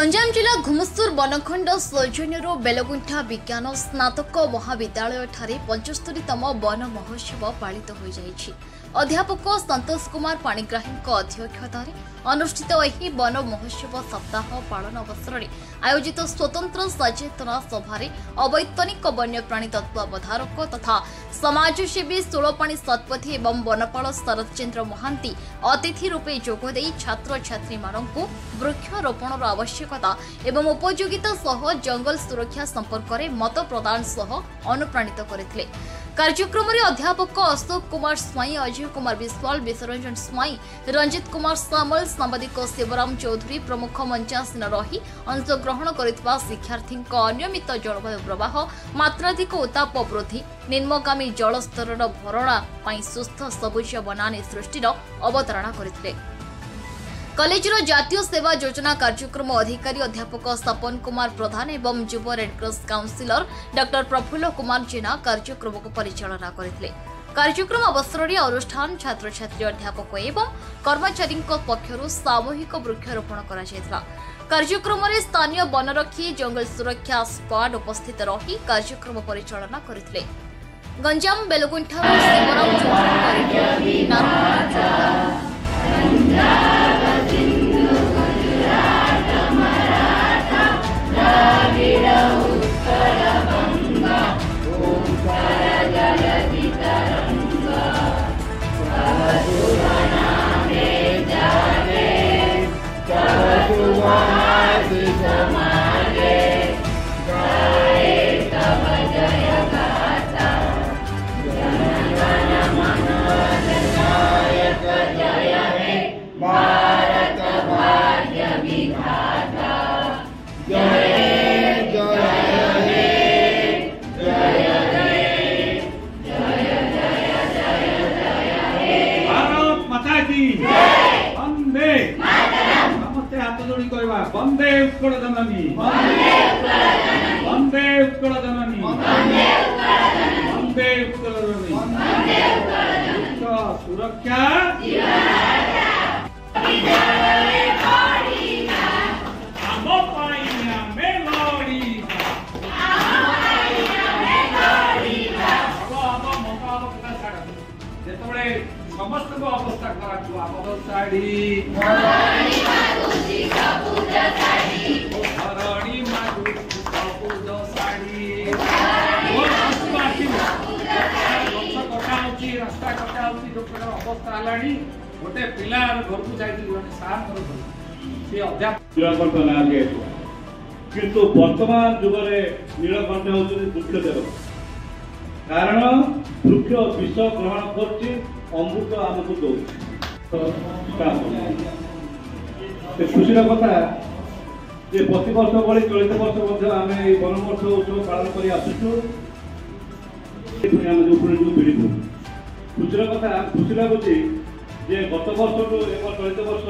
गंजाम जिला घुमुस्तुर बनखंड सौजन्यर बेलगुंठा विज्ञान स्नातक महाविद्यालय ठारे 75तम वन महोत्सव पालित हो जाइछि। अध्यापक संतोष कुमार पाणिग्राही अध्यक्षतार अनुष्ठित यह वन महोत्सव सप्ताह पालन अवसर में आयोजित स्वतंत्र सचेतना सभारे अवैतनिक वन्यप्राणी तत्वावधारक तथा समाजसेवी सुलपाणी सतपथी एवं वनपाल शरतचंद्र महांती अतिथि रूपे जोगदे छात्र छात्री मानू वृक्षरोपण आवश्यकता एवं उपयोगिता सह जंगल सुरक्षा संपर्क में मत प्रदान सह अनुप्राणित करथिले। कार्यक्रम में अध्यापक अशोक कुमार स्वाई, अजय कुमार विश्वाल, विश्वरंजन स्वाई, रंजित कुमार सामल, सांबादिक शिवराम चौधरी प्रमुख मंचासीन रही अंशग्रहण करथिबा शिक्षार्थी अनियमित जलवायु प्रवाह, मात्राधिक उत्ताप वृद्धि, निम्नगामी जलस्तर भरणा पाई सुस्थ सबुज बनानी सृष्टिर अवतारणा करथिले। कॉलेजर जातीय सेवा योजना कार्यक्रम अधिकारी अध्यापक सपन कुमार प्रधान एवं युव Red Cross counsellor doctor Prafulla Kumar Jena कार्यक्रम को परिचालना करथिले। कार्यक्रम अवसर में अनुष्ठान छात्र छात्री अध्यापक एवं कर्मचारी पक्षर सामूहिक वृक्षरोपण करा जायतिला। कार्यक्रम में स्थानीय वनरक्षी जंगल सुरक्षा स्क्वाड उपस्थित रही कार्यक्रम परिचालना करथिले। गंजाम बेलगुंठा शिवराम चौधरी वंदे उत्कल जननी, वंदे उत्कल जननी, वंदे उत्कल जननी, सुरक्षा समस्त को अवस्था करा साड़ी रास्ता कटा अवस्था गोटे पिलार घर को नीलकंठ ना किंतु वर्तमान जुगरे नीलकंठ होउछन वृक्षदेव। कारण वृक्ष विष ग्रहण कर अमृत आमको दौर खुशी कथा जे प्रति वर्ष भली चलित वर्ष आम वन महोत्सव उत्सव पालन कर आसुचु। जो पीढ़ी खुशी कथा खुशी लगुच गत वर्ष चलित वर्ष